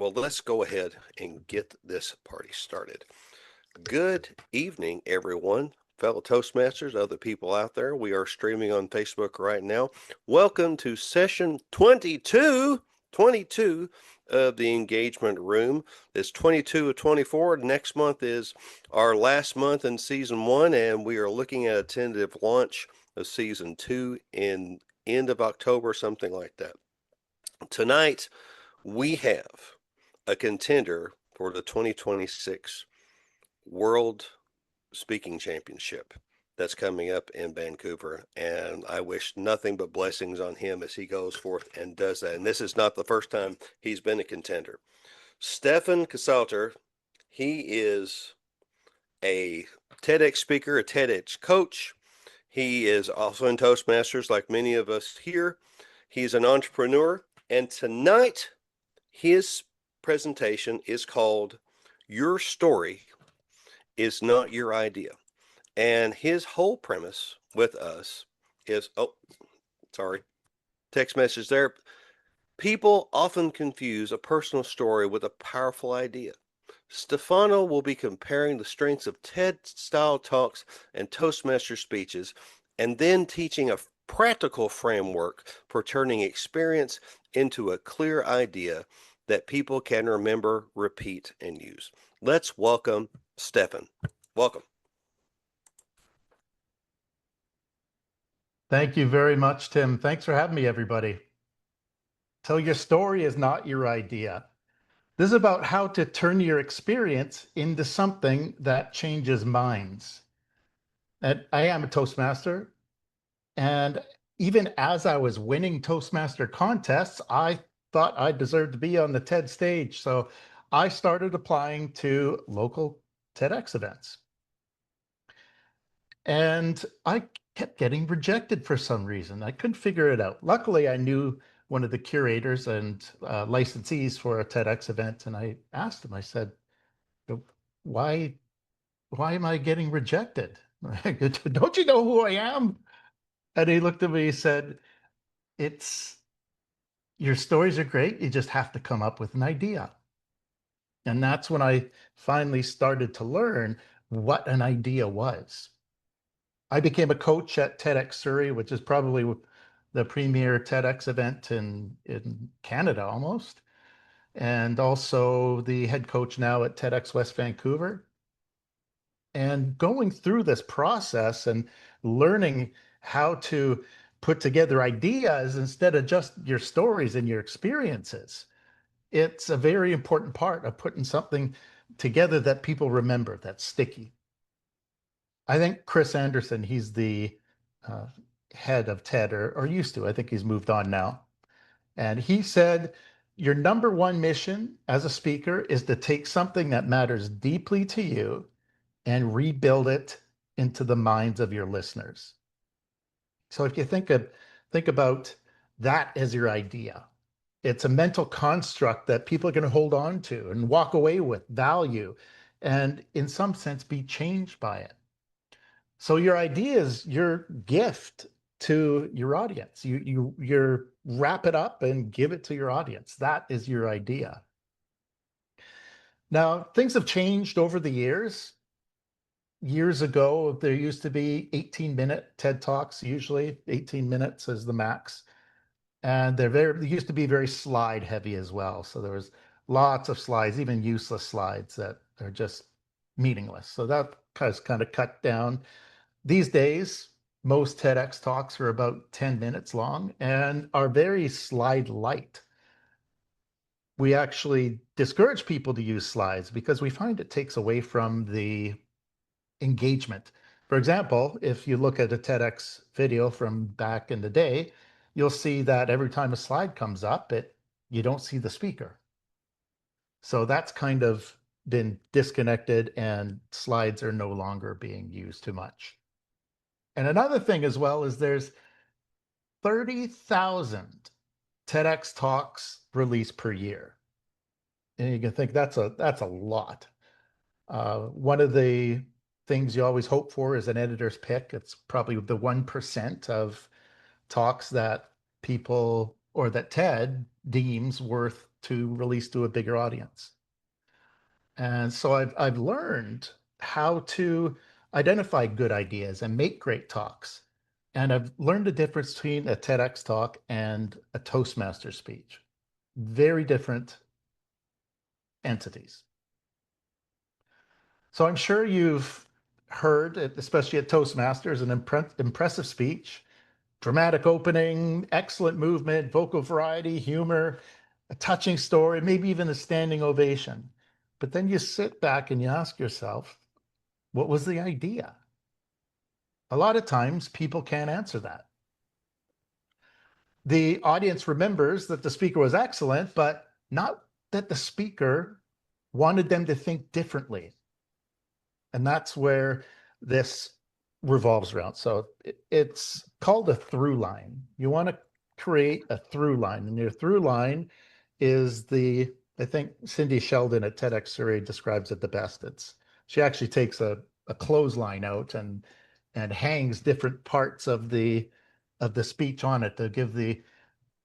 well, let's go ahead and get this party started. Good evening, everyone, fellow Toastmasters, other people out there. We are streaming on Facebook right now. Welcome to session 22 of the engagement room. It's 22 of 24. Next month is our last month in season 1, and we are looking at a tentative launch of season 2 in end of October, something like that. Tonight, we have a contender for the 2026 World Speaking Championship that's coming up in Vancouver, and I wish nothing but blessings on him as he goes forth and does that. And this is not the first time he's been a contender. Stefano Cossalter, he is a TEDx speaker, a TEDx coach. He is also in Toastmasters like many of us here. He's an entrepreneur, and tonight his presentation is called Your Story is Not Your Idea. And his whole premise with us is, text message there. People often confuse a personal story with a powerful idea. Stefano will be comparing the strengths of TED-style talks and Toastmaster speeches, and then teaching a practical framework for turning experience into a clear idea that people can remember, repeat, and use. Let's welcome Stefan. Welcome. Thank you very much, Tim. Thanks for having me, everybody. So your story is not your idea. This is about how to turn your experience into something that changes minds. And I am a Toastmaster, and even as I was winning Toastmaster contests, I thought I deserved to be on the TED stage. So I started applying to local TEDx events. And I kept getting rejected for some reason. I couldn't figure it out. Luckily, I knew one of the curators and licensees for a TEDx event, and I asked him, I said, why am I getting rejected? Don't you know who I am? And he looked at me and said, your stories are great. You just have to come up with an idea. And that's when I finally started to learn what an idea was. I became a coach at TEDx Surrey, which is probably the premier TEDx event in Canada almost, and also the head coach now at TEDx West Vancouver. And going through this process and learning how to put together ideas instead of just your stories and your experiences, it's a very important part of putting something together that people remember, that's sticky. I think Chris Anderson, he's the head of TED, or used to. I think he's moved on now. And he said, your number one mission as a speaker is to take something that matters deeply to you and rebuild it into the minds of your listeners. So if you think about that as your idea, it's a mental construct that people are going to hold on to and walk away with, value, and in some sense be changed by it. So your idea is your gift to your audience. You wrap it up and give it to your audience. That is your idea. Now, things have changed over the years. Years ago, there used to be 18-minute TED Talks, usually 18 minutes is the max. And they used to be very slide heavy as well. So there was lots of slides, even useless slides that are just meaningless. So that has kind of cut down. These days, most TEDx talks are about 10 minutes long and are very slide light. We actually discourage people to use slides because we find it takes away from the engagement. For example, if you look at a TEDx video from back in the day, you'll see that every time a slide comes up, you don't see the speaker. So that's kind of been disconnected, and slides are no longer being used too much. And another thing as well is there's 30,000 TEDx talks released per year. And you can think that's a lot. One of the things you always hope for is an editor's pick. It's probably the 1% of talks that people or that TED deems worth to release to a bigger audience. And so I've learned how to identify good ideas and make great talks. And I've learned the difference between a TEDx talk and a Toastmaster speech. Very different entities. So I'm sure you've heard, especially at Toastmasters, an impressive speech, dramatic opening, excellent movement, vocal variety, humor, a touching story, maybe even a standing ovation. But then you sit back and you ask yourself, what was the idea? A lot of times people can't answer that. The audience remembers that the speaker was excellent, but not that the speaker wanted them to think differently. And that's where this revolves around. So it's called a through line. You want to create a through line, and your through line is I think Cindy Sheldon at TEDx Surrey describes it the best. She actually takes a clothesline out and hangs different parts of the speech on it to give the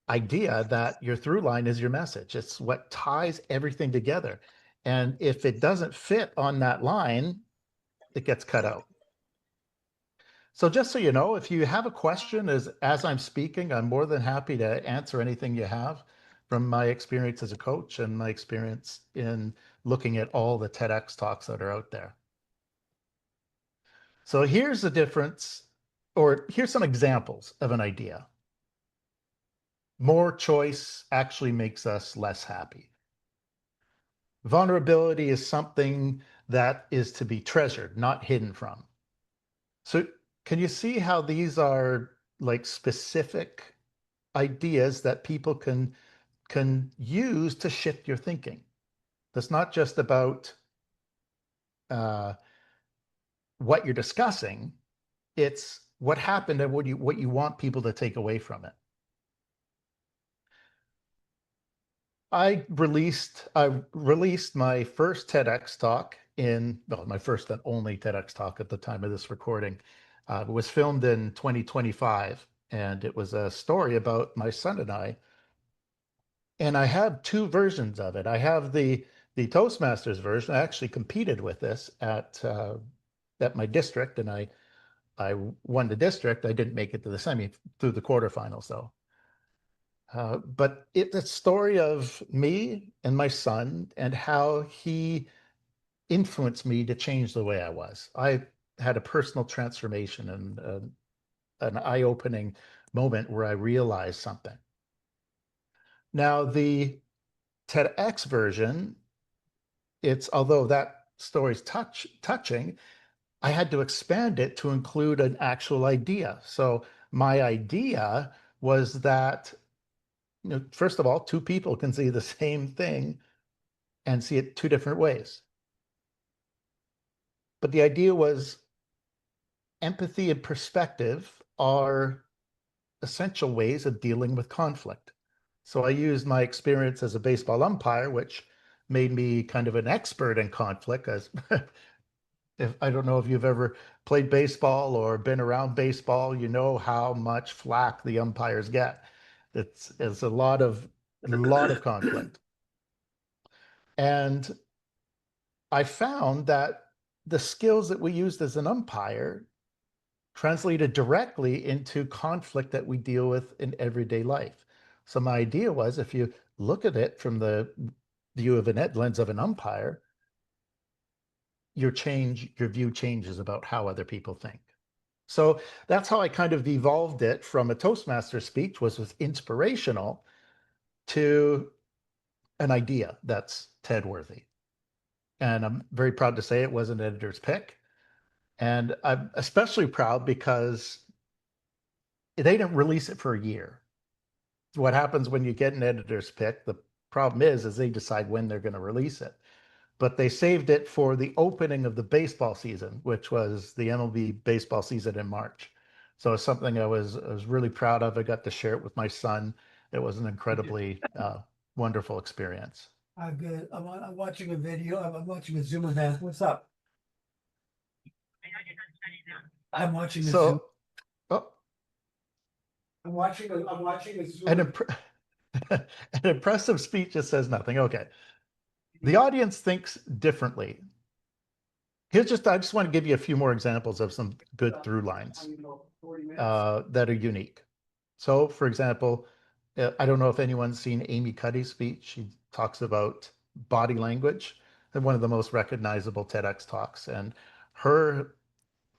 idea that your through line is your message. It's what ties everything together. And if it doesn't fit on that line, it gets cut out. So just so you know, if you have a question as I'm speaking, I'm more than happy to answer anything you have from my experience as a coach and my experience in looking at all the TEDx talks that are out there. So here's the difference, or here's some examples of an idea. More choice actually makes us less happy. Vulnerability is something that is to be treasured, not hidden from. So can you see how these are like specific ideas that people can use to shift your thinking? That's not just about uh, what you're discussing. It's what happened and what you want people to take away from it. I released my first TEDx talk my first and only TEDx talk at the time of this recording. It was filmed in 2025, and it was a story about my son and I. And I have two versions of it. I have the Toastmasters version. I actually competed with this at my district, and I won the district. I didn't make it to the semi through the quarterfinals though. But it's a story of me and my son and how he influenced me to change the way I was. I had a personal transformation and an eye-opening moment where I realized something. Now, the TEDx version, it's although that story's touching, I had to expand it to include an actual idea. So my idea was that, first of all, two people can see the same thing and see it two different ways. But the idea was empathy and perspective are essential ways of dealing with conflict. So I used my experience as a baseball umpire, which made me kind of an expert in conflict. As if I don't know if you've ever played baseball or been around baseball, you know how much flack the umpires get. It's a lot of conflict. And I found that the skills that we used as an umpire translated directly into conflict that we deal with in everyday life. So my idea was if you look at it from the view of an lens of an umpire, your view changes about how other people think. So that's how I kind of evolved it from a Toastmaster speech was inspirational to an idea that's TED worthy. And I'm very proud to say it was an editor's pick. And I'm especially proud because they didn't release it for a year. What happens when you get an editor's pick, the problem is they decide when they're going to release it. But they saved it for the opening of the baseball season, which was the MLB baseball season in March. So it's something I was really proud of. I got to share it with my son. It was an incredibly wonderful experience. I'm good. I'm watching a video. I'm watching a Zoom event. What's up? I'm watching a Zoom. So, oh, I'm watching a Zoom. an An impressive speech just says nothing. Okay. The audience thinks differently. I just want to give you a few more examples of some good through lines that are unique. So, for example, I don't know if anyone's seen Amy Cuddy's speech. She talks about body language, and one of the most recognizable TEDx talks. And her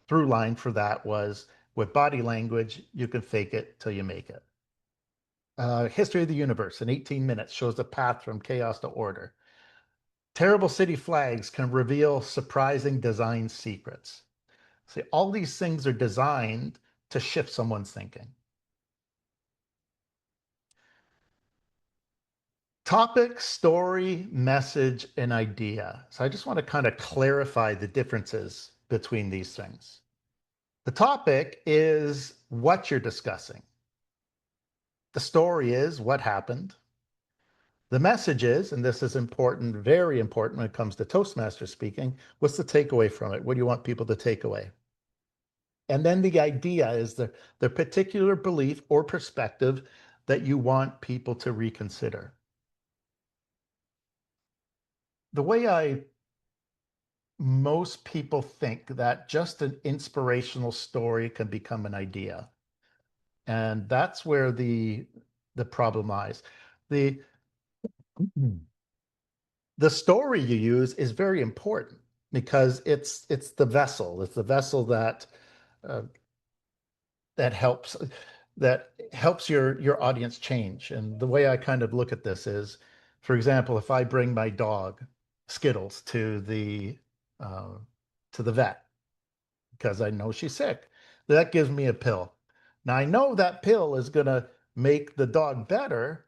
through line for that was, with body language, you can fake it till you make it. History of the universe in 18 minutes shows the path from chaos to order. Terrible city flags can reveal surprising design secrets. See, all these things are designed to shift someone's thinking. Topic, story, message, and idea. So I just want to kind of clarify the differences between these things. The topic is what you're discussing. The story is what happened. The message is, and this is important, very important when it comes to Toastmasters speaking, what's the takeaway from it? What do you want people to take away? And then the idea is the particular belief or perspective that you want people to reconsider. The way most people think that just an inspirational story can become an idea. And that's where the problem lies. The story you use is very important because it's the vessel. It's the vessel that uh, that helps your audience change. And the way I kind of look at this is, for example, if I bring my dog Skittles uh, to the vet because I know she's sick, that gives me a pill. Now I know that pill is going to make the dog better,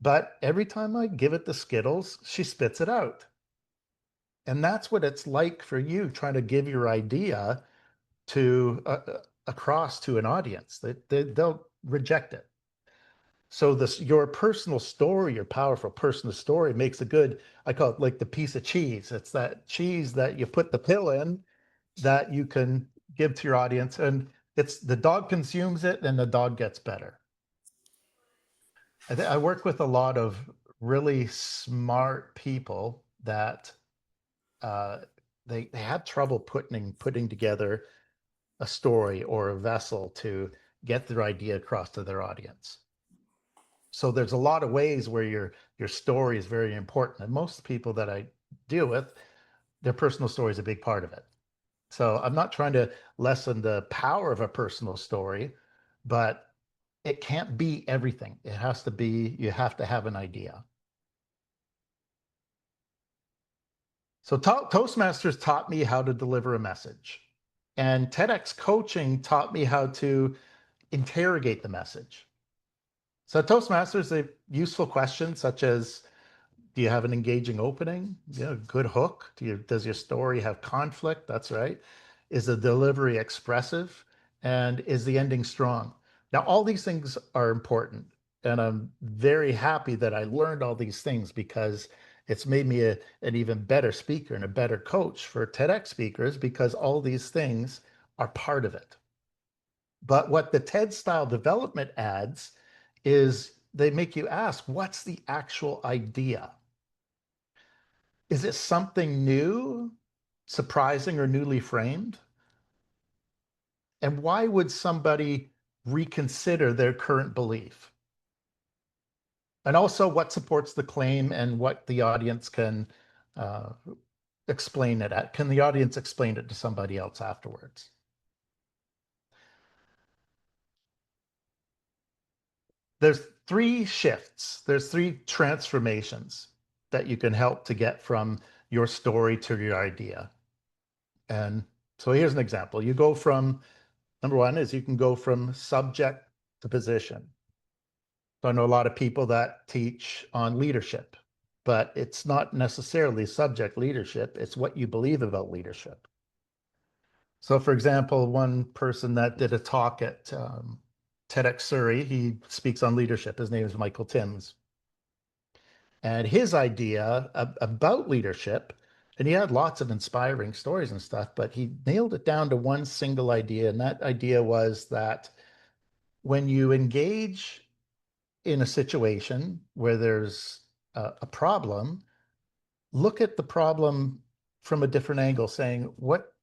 but every time I give it the Skittles, she spits it out. And that's what it's like for you trying to give your idea to across to an audience. They'll reject it. So your personal story, your powerful personal story makes a good, I call it like the piece of cheese. It's that cheese that you put the pill in that you can give to your audience, and it's the dog consumes it and the dog gets better. I work with a lot of really smart people that uh, they have trouble putting together a story or a vessel to get their idea across to their audience. So there's a lot of ways where your story is very important. And most people that I deal with, their personal story is a big part of it. So I'm not trying to lessen the power of a personal story, but it can't be everything. It has to be, you have to have an idea. So Toastmasters taught me how to deliver a message. And TEDx coaching taught me how to interrogate the message. So Toastmasters, they useful questions such as, do you have an engaging opening? Yeah, good hook. Does your story have conflict? That's right. Is the delivery expressive? And is the ending strong? Now, all these things are important. And I'm very happy that I learned all these things because it's made me an even better speaker and a better coach for TEDx speakers because all these things are part of it. But what the TED style development adds is they make you ask, what's the actual idea? Is it something new, surprising, or newly framed? And why would somebody reconsider their current belief? And also, what supports the claim and what the audience can uh, explain it at? Can the audience explain it to somebody else afterwards? There's three shifts, there's three transformations that you can help to get from your story to your idea. And so here's an example. You go from, number one is you can go from subject to position. So I know a lot of people that teach on leadership, but it's not necessarily subject leadership. It's what you believe about leadership. So for example, one person that did a talk at TEDx Surrey, he speaks on leadership. His name is Michael Timms. And his idea about leadership, and he had lots of inspiring stories and stuff, but he nailed it down to one single idea. And that idea was that when you engage in a situation where there's a problem, look at the problem from a different angle, saying, what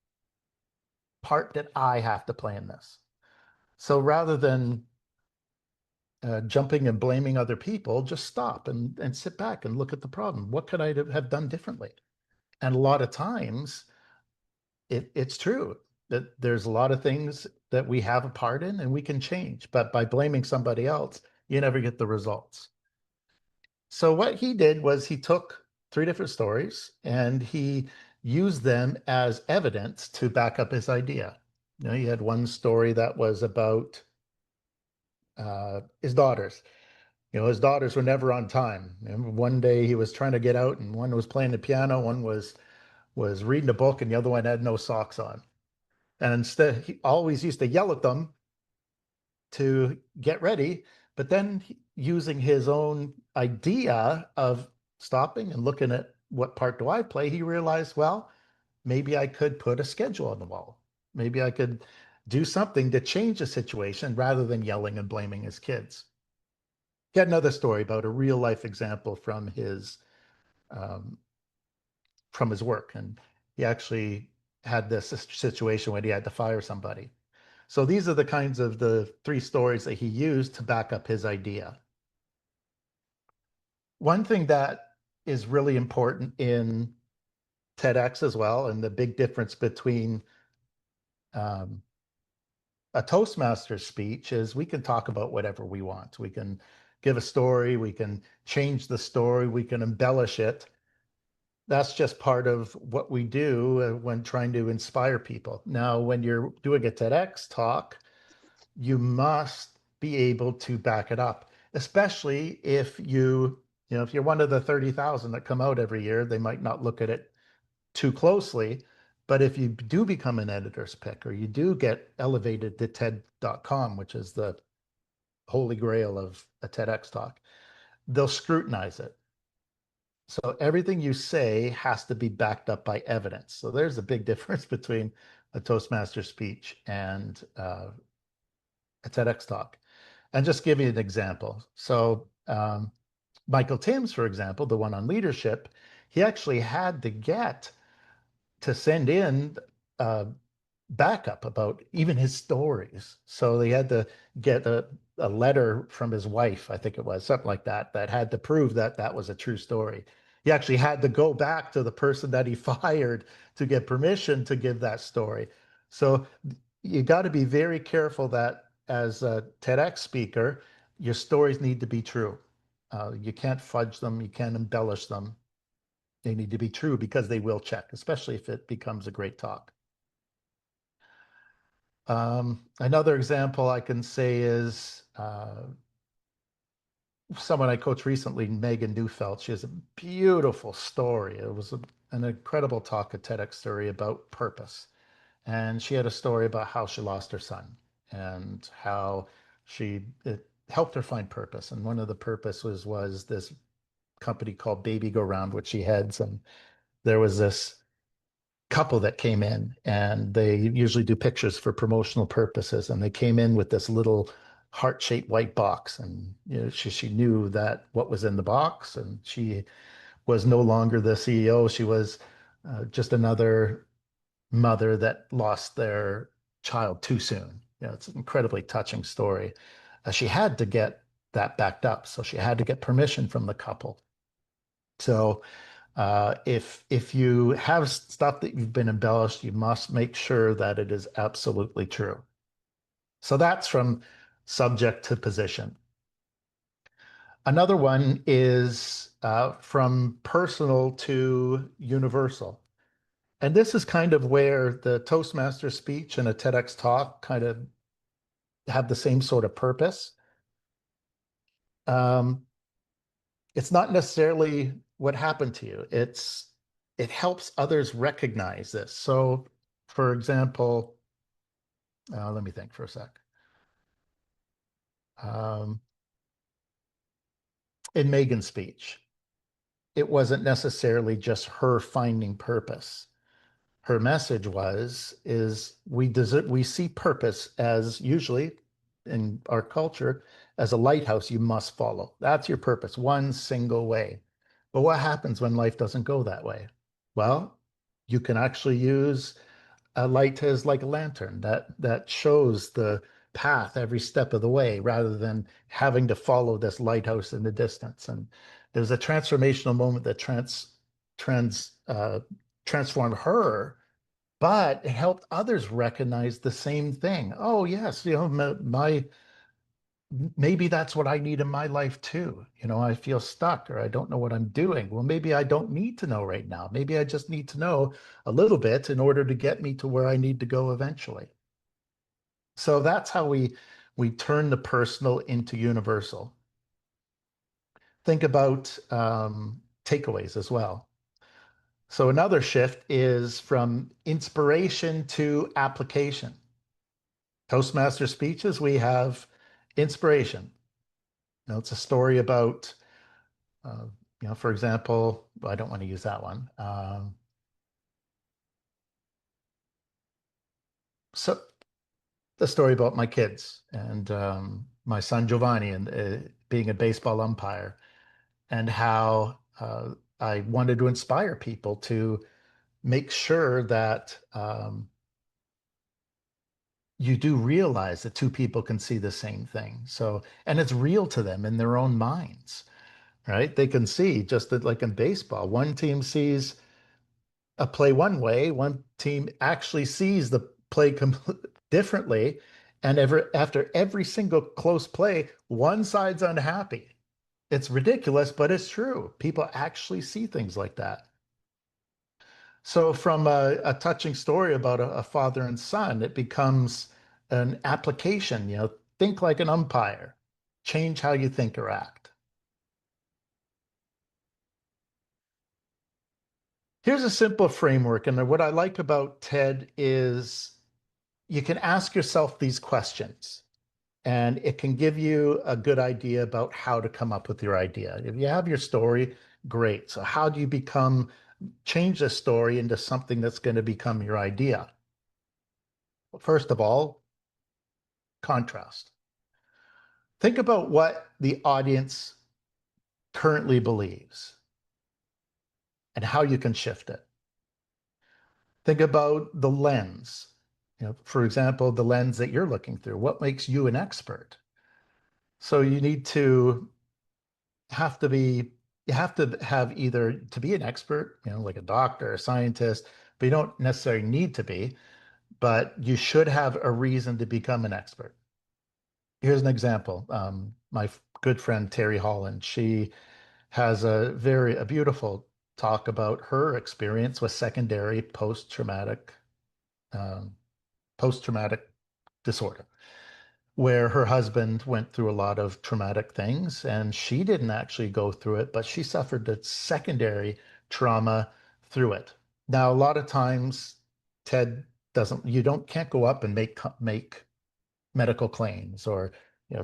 part did I have to play in this? So rather than jumping and blaming other people, just stop and sit back and look at the problem. What could I have done differently? And a lot of times it's true that there's a lot of things that we have a part in and we can change, but by blaming somebody else, you never get the results. So what he did was he took three different stories and he used them as evidence to back up his idea. You know, he had one story that was about his daughters. You know, his daughters were never on time. And one day he was trying to get out, and one was playing the piano, one was reading a book, and the other one had no socks on. And instead, he always used to yell at them to get ready, but then using his own idea of stopping and looking at what part do I play, he realized, well, maybe I could put a schedule on the wall. Maybe I could do something to change the situation rather than yelling and blaming his kids. He had another story about a real life example um, from his work, and he actually had this situation where he had to fire somebody. So these are the kinds of the three stories that he used to back up his idea. One thing that is really important in TEDx as well, and the big difference between um, a Toastmasters speech is we can talk about whatever we want. We can give a story, we can change the story, we can embellish it. That's just part of what we do when trying to inspire people. Now, when you're doing a TEDx talk, you must be able to back it up, especially if if you're one of the 30,000 that come out every year, they might not look at it too closely. But if you do become an editor's pick or you do get elevated to TED.com, which is the holy grail of a TEDx talk, they'll scrutinize it. So everything you say has to be backed up by evidence. So there's a big difference between a Toastmaster speech and a TEDx talk. And just give you an example. So Michael Timms, for example, the one on leadership, he actually had to get to send in backup about even his stories. So they had to get a letter from his wife, I think it was, something like that, that had to prove that that was a true story. He actually had to go back to the person that he fired to get permission to give that story. So you got to be very careful that as a TEDx speaker, your stories need to be true. You can't fudge them, you can't embellish them. They need to be true because they will check, especially if it becomes a great talk. Another example I can say is someone I coached recently, Megan Neufeld. She has a beautiful story. It was an incredible talk, a TEDx story about purpose. And she had a story about how she lost her son and how it helped her find purpose. And one of the purposes was this company called Baby Go Round, which she heads. And there was this couple that came in, and they usually do pictures for promotional purposes, and they came in with this little heart-shaped white box, and she knew that what was in the box, and she was no longer the CEO. She was just another mother that lost their child too soon. It's an incredibly touching story. She had to get that backed up, so she had to get permission from the couple. So if you have stuff that you've been embellished, you must make sure that it is absolutely true. So that's from subject to position. Another one is from personal to universal. And this is kind of where the Toastmaster speech and a TEDx talk kind of have the same sort of purpose. Um, it's not necessarily what happened to you. It helps others recognize this. So, for example, let me think for a sec. Um, in Megan's speech, it wasn't necessarily just her finding purpose. Her message is we see purpose as usually in our culture as a lighthouse you must follow. That's your purpose, one single way. But what happens when life doesn't go that way? Well, you can actually use a light as like a lantern that shows the path every step of the way rather than having to follow this lighthouse in the distance. And there's a transformational moment that transformed her, but it helped others recognize the same thing. Oh yes, maybe that's what I need in my life too. I feel stuck or I don't know what I'm doing. Well, maybe I don't need to know right now. Maybe I just need to know a little bit in order to get me to where I need to go eventually. So that's how we turn the personal into universal. Think about takeaways as well. So another shift is from inspiration to application. Toastmaster speeches, we have inspiration. It's a story about, uh, for example, I don't want to use that one. So the story about my kids and my son Giovanni and being a baseball umpire, and how I wanted to inspire people to make sure that you do realize that two people can see the same thing. So, and it's real to them in their own minds, right? They can see just that, like in baseball, one team sees a play one way, one team actually sees the play differently. And after every single close play, one side's unhappy. It's ridiculous, but it's true. People actually see things like that. So from a touching story about a father and son, it becomes an application, think like an umpire, change how you think or act. Here's a simple framework. And what I like about TED is you can ask yourself these questions and it can give you a good idea about how to come up with your idea. If you have your story, great. So how do you change the story into something that's going to become your idea? Well, first of all, contrast. Think about what the audience currently believes and how you can shift it. Think about the lens. For example, the lens that you're looking through. What makes you an expert? So you need to have to be you have to have either to be an expert, like a doctor, a scientist, but you don't necessarily need to be, but you should have a reason to become an expert. Here's an example. My good friend Terry Holland, she has a beautiful talk about her experience with secondary um, post-traumatic disorder, where her husband went through a lot of traumatic things and she didn't actually go through it, but she suffered the secondary trauma through it. Now, a lot of times, TED can't go up and make medical claims or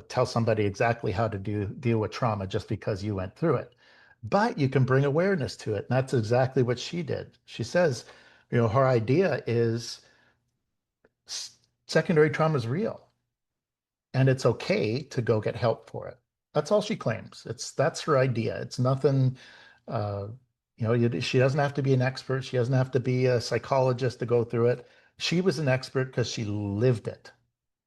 tell somebody exactly how to deal with trauma just because you went through it, but you can bring awareness to it. And that's exactly what she did. She says, her idea is secondary trauma is real and it's okay to go get help for it. That's all she claims. That's her idea. It's nothing. uh, she doesn't have to be an expert. She doesn't have to be a psychologist to go through it. She was an expert because she lived it,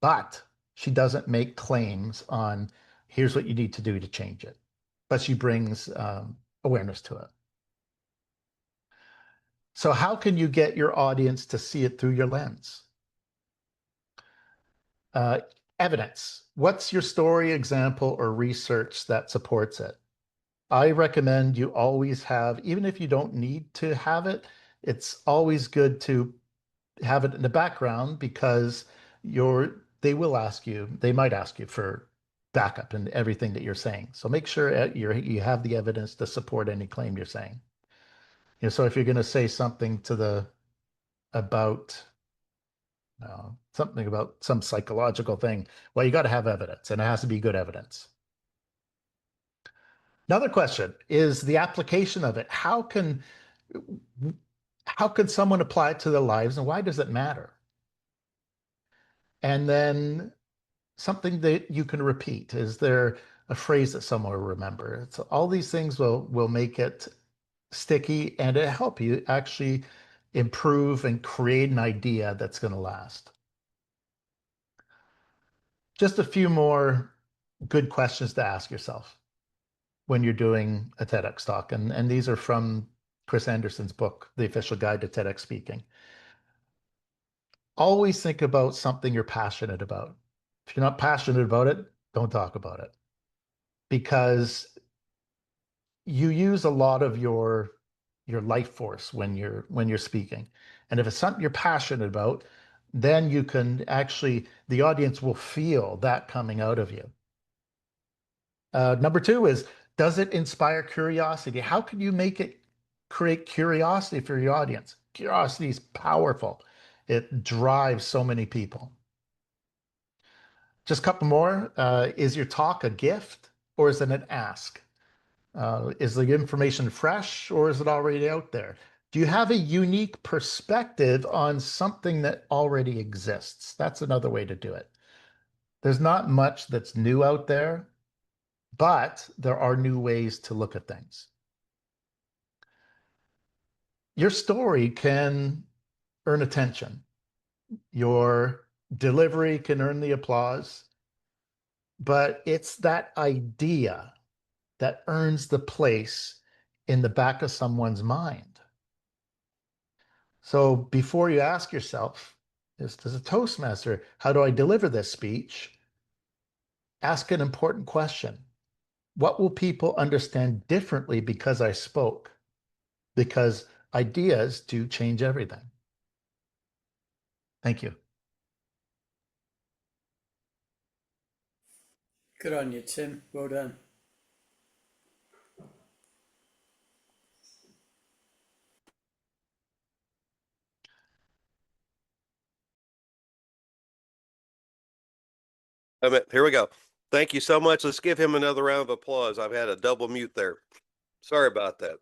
but she doesn't make claims on here's what you need to do to change it, but she brings awareness to it. So how can you get your audience to see it through your lens? uh, Evidence. What's your story, example, or research that supports it? I recommend you always have, even if you don't need to have it, it's always good to have it in the background because they might ask you for backup in everything that you're saying. So make sure you have the evidence to support any claim you're saying. So if you're going to say something about something about some psychological thing, well, you got to have evidence, and it has to be good evidence. Another question is the application of it. How can someone apply it to their lives, and why does it matter? And then something that you can repeat? Is there a phrase that someone will remember? It's all these things will make it sticky, and it help you actually improve and create an idea that's going to last. Just a few more good questions to ask yourself when you're doing a TEDx talk. And these are from Chris Anderson's book, The Official Guide to TEDx Speaking. Always think about something you're passionate about. If you're not passionate about it, don't talk about it, because you use a lot of your life force when you're speaking. And if it's something you're passionate about, then you can actually, the audience will feel that coming out of you. Number two is, does it inspire curiosity? How can you make it create curiosity for your audience? Curiosity is powerful. It drives so many people. Just a couple more. Is your talk a gift or is it an ask? Is the information fresh or is it already out there? Do you have a unique perspective on something that already exists? That's another way to do it. There's not much that's new out there, but there are new ways to look at things. Your story can earn attention. Your delivery can earn the applause, but it's that idea that earns the place in the back of someone's mind. So before you ask yourself, as a Toastmaster, how do I deliver this speech? Ask an important question. What will people understand differently because I spoke? Because ideas do change everything. Thank you. Good on you, Tim. Well done. Here we go. Thank you so much. Let's give him another round of applause. I've had a double mute there. Sorry about that.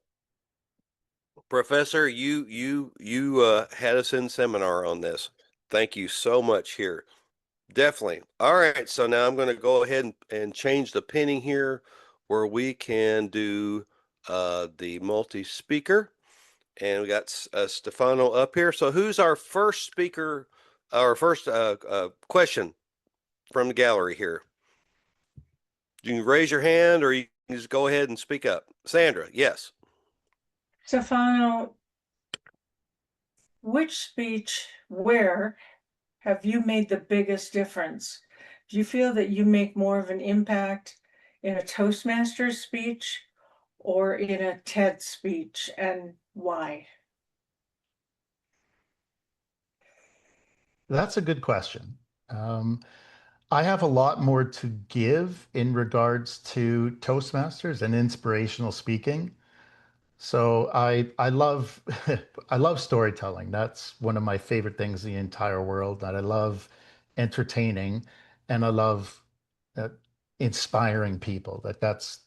Professor, you had us in seminar on this. Thank you so much here. Definitely. All right. So now I'm going to go ahead and change the pinning here where we can do the multi-speaker. And we got Stefano up here. So who's our first speaker, our first question from the gallery here? You can raise your hand or you can just go ahead and speak up. Sandra, yes. Stefano, which speech, where have you made the biggest difference? Do you feel that you make more of an impact in a Toastmasters speech or in a TED speech, and why? That's a good question. I have a lot more to give in regards to Toastmasters and inspirational speaking. So I love I love storytelling. That's one of my favorite things in the entire world. That I love entertaining, and I love uh, inspiring people. That's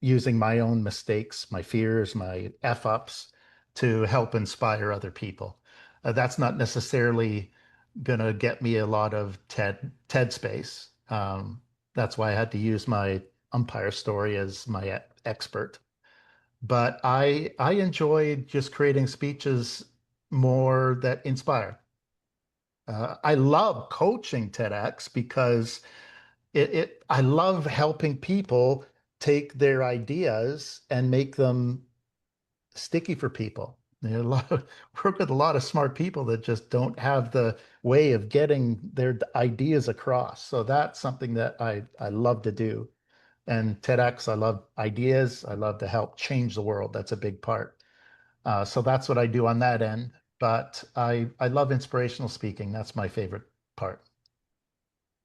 using my own mistakes, my fears, my F ups to help inspire other people. That's not necessarily going to get me a lot of TED space. That's why I had to use my umpire story as my expert. But I enjoy just creating speeches more that inspire. I love coaching TEDx because I love helping people take their ideas and make them sticky for people. Work with a lot of smart people that just don't have the way of getting their ideas across. So that's something that I love to do. And TEDx, I love ideas. I love to help change the world. That's a big part. So that's what I do on that end. But I love inspirational speaking. That's my favorite part.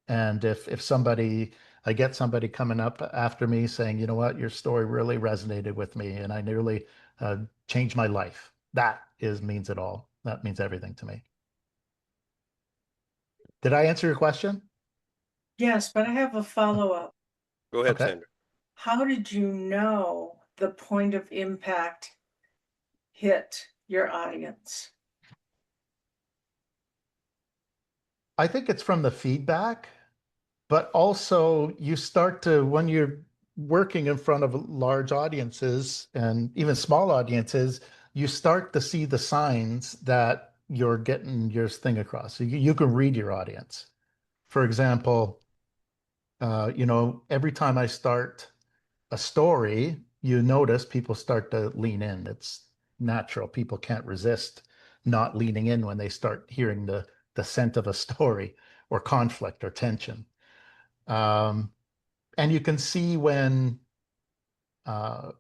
And if somebody, I get somebody coming up after me saying, you know what, your story really resonated with me and I nearly changed my life. That means it all. That means everything to me. Did I answer your question? Yes, but I have a follow-up. Go ahead, Okay. Sandra. How did you know the point of impact hit your audience? I think it's from the feedback. but also you start to, when you're working in front of large audiences and even small audiences, you start to see the signs that you're getting your thing across. So you can read your audience. For example, every time I start a story, you notice people start to lean in. It's natural. People can't resist not leaning in when they start hearing the scent of a story or conflict or tension. Um, and you can see when uh,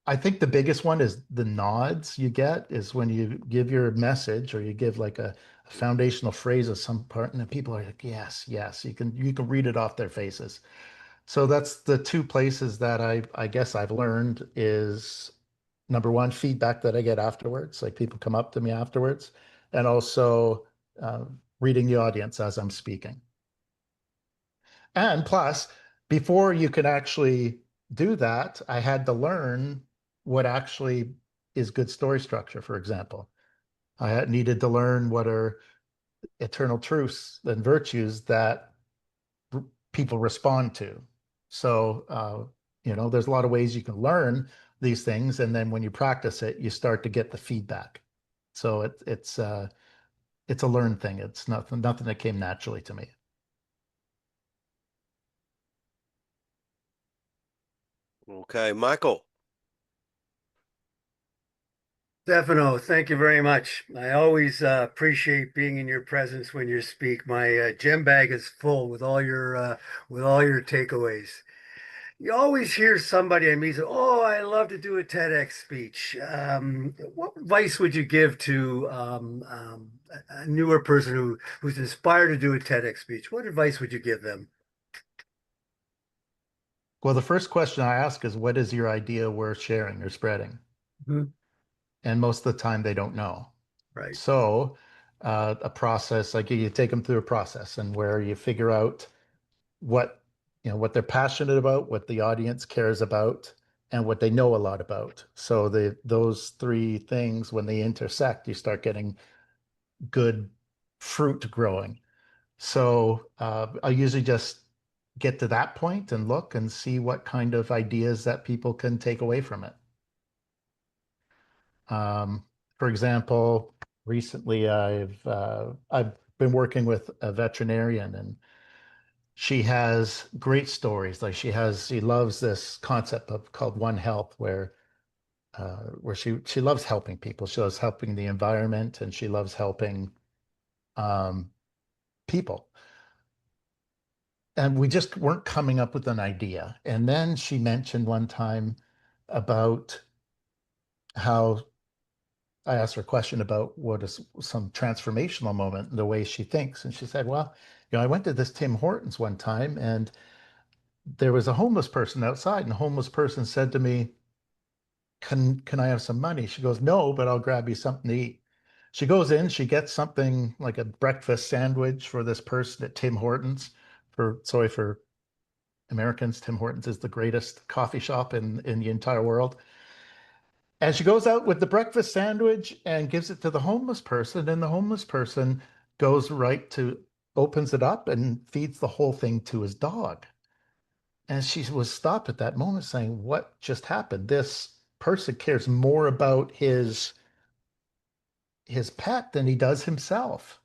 I think the biggest one is the nods you get is when you give your message or you give like a foundational phrase of some part, and then people are like, yes, yes, you can read it off their faces. So that's the two places that I guess I've learned is number one, feedback that I get afterwards, like people come up to me afterwards, and also uh, reading the audience as I'm speaking. And plus, before you can actually do that, I had to learn what actually is good story structure, for example. I had needed to learn what are eternal truths and virtues that people respond to. So, there's a lot of ways you can learn these things, and then when you practice it, you start to get the feedback. So it's a learned thing. It's nothing that came naturally to me. Okay, Michael. Stefano, thank you very much. I always appreciate being in your presence when you speak. My gem bag is full with all your takeaways. You always hear somebody I meet say, "Oh, I love to do a TEDx speech." What advice would you give to a newer person who's inspired to do a TEDx speech? What advice would you give them? Well, the first question I ask is, what is your idea worth sharing or spreading? Mhm. And most of the time, they don't know. Right. So, a process like you take them through a process, and where you figure out what what they're passionate about, what the audience cares about, and what they know a lot about. So those three things, when they intersect, you start getting good fruit growing. So I usually just get to that point and look and see what kind of ideas that people can take away from it. For example, recently I've been working with a veterinarian, and she has great stories. Like she loves this concept of called One Health, where she loves helping people. She loves helping the environment, and she loves helping um, people. And we just weren't coming up with an idea. And then she mentioned one time about how I asked her a question about what is some transformational moment in the way she thinks. And she said, well, I went to this Tim Hortons one time, and there was a homeless person outside, and the homeless person said to me, can I have some money? She goes, no, but I'll grab you something to eat. She goes in, she gets something like a breakfast sandwich for this person at Tim Hortons. For Americans, Tim Hortons is the greatest coffee shop in the entire world. And she goes out with the breakfast sandwich and gives it to the homeless person, and the homeless person goes right to opens it up and feeds the whole thing to his dog. And she was stopped at that moment saying, what just happened? This person cares more about his pet than he does himself.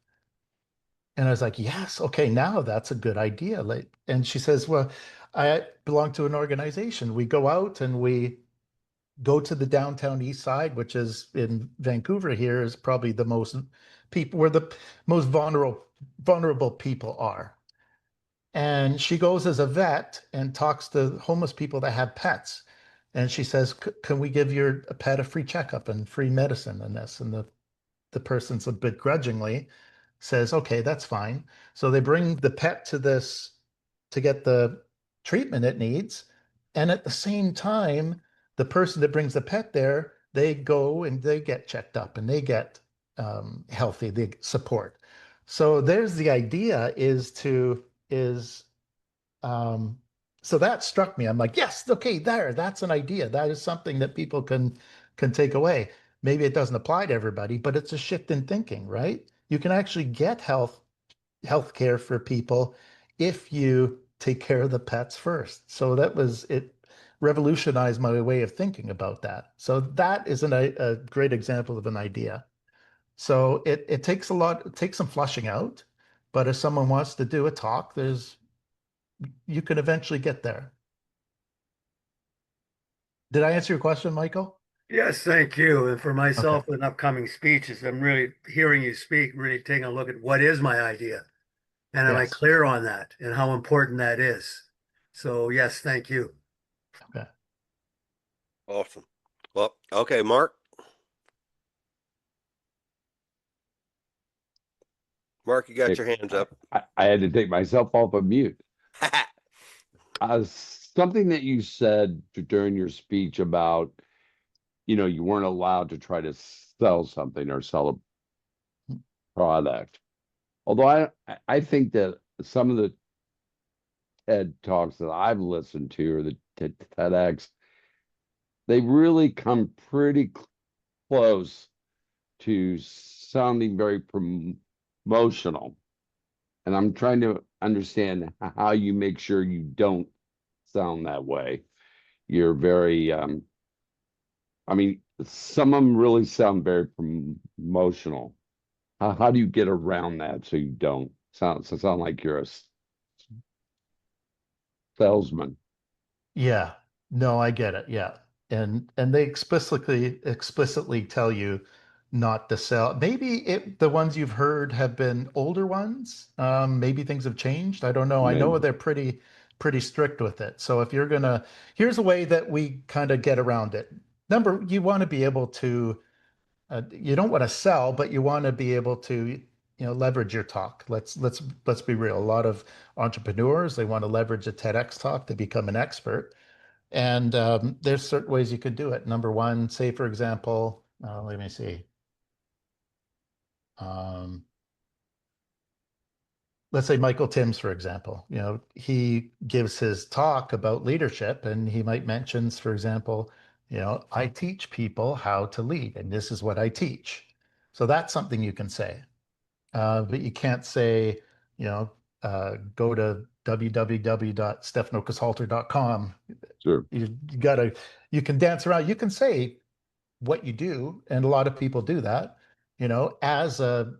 And I was like, yes, okay, now that's a good idea. Like, and she says, well, I belong to an organization. We go out and we go to the downtown east side, which is in Vancouver here, is probably the most people where the most vulnerable people are. And she goes as a vet and talks to homeless people that have pets. And she says, can we give your pet a free checkup and free medicine and this? And the person's a bit grudgingly says, okay, that's fine. So they bring the pet to this to get the treatment it needs. And at the same time, the person that brings the pet there, they go and they get checked up and they get healthy, the support. So there's the idea is um, so that struck me. I'm like, yes, okay, that's an idea. That is something that people can take away. Maybe it doesn't apply to everybody, but it's a shift in thinking, right? You can actually get health care for people if you take care of the pets first. So it revolutionized my way of thinking about that. So that is a great example of an idea. So it takes it takes some flushing out, but if someone wants to do a talk, you can eventually get there. Did I answer your question, Michael? Yes, thank you. And for Okay. myself with upcoming speeches, I'm really hearing you speak, really taking a look at what is my idea. And am I Yes. clear on that and how important that is? So, yes, thank you. Okay. Awesome. Well, okay, Mark. Mark, you got Hey, your hands up. I had to take myself off of mute. Something that you said during your speech about, you weren't allowed to try to sell something or sell a product. Although I think that some of the TED Talks that I've listened to or the TEDx, they really come pretty close to sounding very promotional. And I'm trying to understand how you make sure you don't sound that way. You're very, I mean, some of them really sound very promotional. How do you get around that so you don't sound like you're a salesman? Yeah. No, I get it. Yeah. And they explicitly tell you not to sell. Maybe the ones you've heard have been older ones. Maybe things have changed. I don't know. I know Maybe. they're pretty strict with it. So if you're gonna, here's a way that we kind of get around it. You want to be able to, you don't want to sell, but you want to be able to, leverage your talk. Let's be real. A lot of entrepreneurs, they want to leverage a TEDx talk to become an expert. And there's certain ways you could do it. Number one, say, for example, let me see. Um, let's say Michael Timms, for example, he gives his talk about leadership and he might mentions, for example, I teach people how to lead and this is what I teach. So that's something you can say. But you can't say, go to www.stephanocossalter.com. Sure. You can dance around. You can say what you do, and a lot of people do that, as a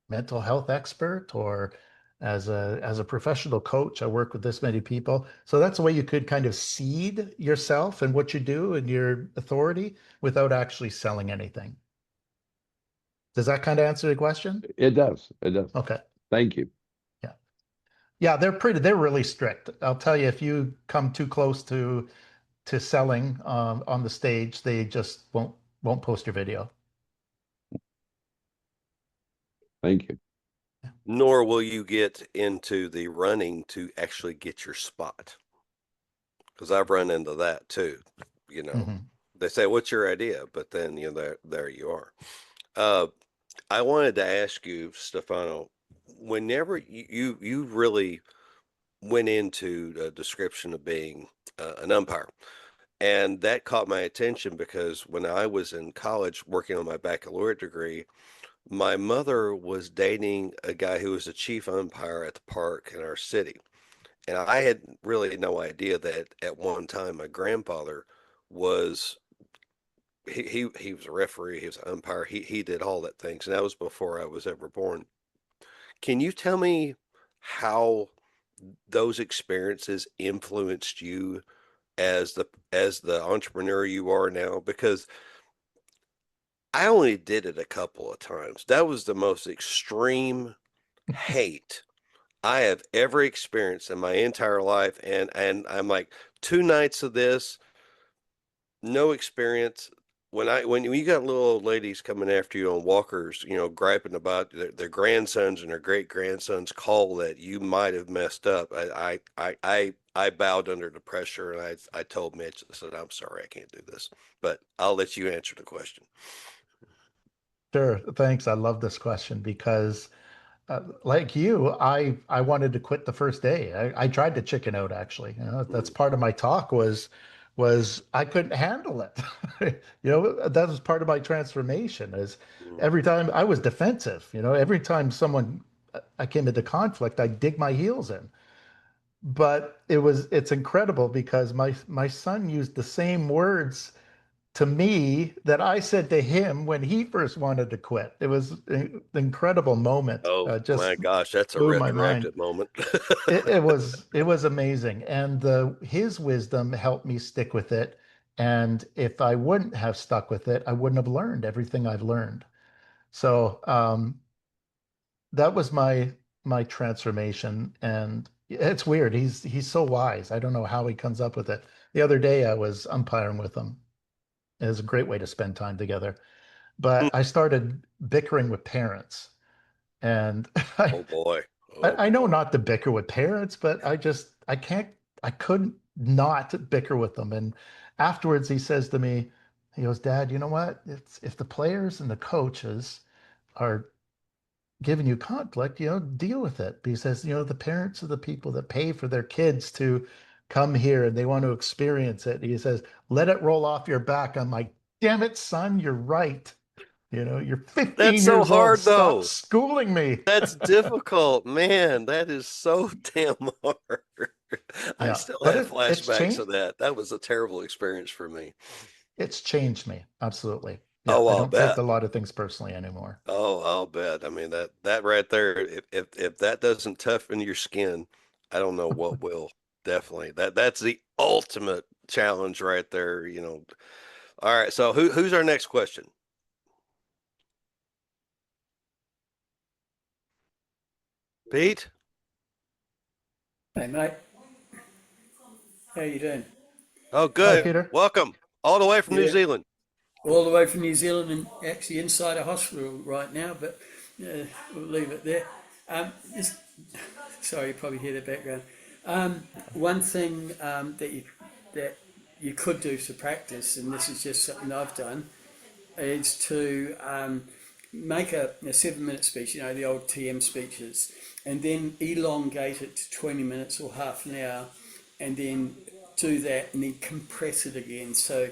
mental health expert or as a professional coach. I work with this many people. So that's a way you could kind of seed yourself and what you do and your authority without actually selling anything. Does that kind of answer the question? It does. It does. Okay. Thank you. Yeah. Yeah, they're really strict. I'll tell you, if you come too close to selling on the stage, they just won't post your video. Thank you. Nor will you get into the running to actually get your spot. Because I've run into that too. Mhm. They say, "What's your idea?" But then there you are. I wanted to ask you, Stefano, whenever you really went into the description of being an umpire, and that caught my attention because when I was in college working on my baccalaureate degree, my mother was dating a guy who was the chief umpire at the park in our city. And I had really no idea that at one time my grandfather was he was a referee, he was an umpire, he did all that things, and that was before I was ever born. Can you tell me how those experiences influenced you as the entrepreneur you are now? Because I only did it a couple of times. That was the most extreme hate I have ever experienced in my entire life. And I'm like, 2 nights of this, no experience. When you got little old ladies coming after you on walkers, griping about their grandsons and their great grandsons call that you might have messed up. I bowed under the pressure and I told Mitch, I said, I'm sorry, I can't do this. But I'll let you answer the question. Sure. Thanks. I love this question because like you, I wanted to quit the first day. I tried to chicken out actually. That's Mm, part of my talk was I couldn't handle it. That was part of my transformation is mm, every time I was defensive, every time I came into conflict, I dig my heels in. but it's incredible because my son used the same words to me that I said to him when he first wanted to quit. It was an incredible moment. Oh Just my gosh, that's a blew my mind. retroactive moment. It was amazing, and his wisdom helped me stick with it. And if I wouldn't have stuck with it, I wouldn't have learned everything I've learned. So that was my transformation, and it's weird. He's so wise. I don't know how he comes up with it. The other day I was umpiring with him. It was a great way to spend time together. But I started bickering with parents, and Oh boy. Oh I know boy. not to bicker with parents, but I can't, I couldn't not bicker with them. And afterwards, he says to me, he goes, Dad, you know what? It's if the players and the coaches are giving you conflict, deal with it. But he says, the parents are the people that pay for their kids to come here and they want to experience it. He says, let it roll off your back. I'm like, damn it, son, you're right. You're That's 15 so years old. hard Stop though. schooling me. That's difficult, man. That is so damn hard. I Yeah, still but have it's flashbacks of changed. that. That was a terrible experience for me. It's changed me. Absolutely. Yeah, Oh, I I'll don't take bet. a lot of things personally anymore. Oh, I'll bet. I mean that right there, if that doesn't toughen your skin, I don't know what will. Definitely. That's the ultimate challenge right there. All right, so who's our next question? Pete? Hey, mate. How you doing? Oh, Hi, good. Peter. Welcome. All the way from New Yeah, Zealand. all the way from New Zealand and actually inside a hospital right now, but we'll leave it there. Just, sorry, you probably hear the background. One thing that you could do to practice, and this is just something I've done, is to make a 7 minute speech, the old TM speeches, and then elongate it to 20 minutes or half an hour, and then do that and then compress it again. So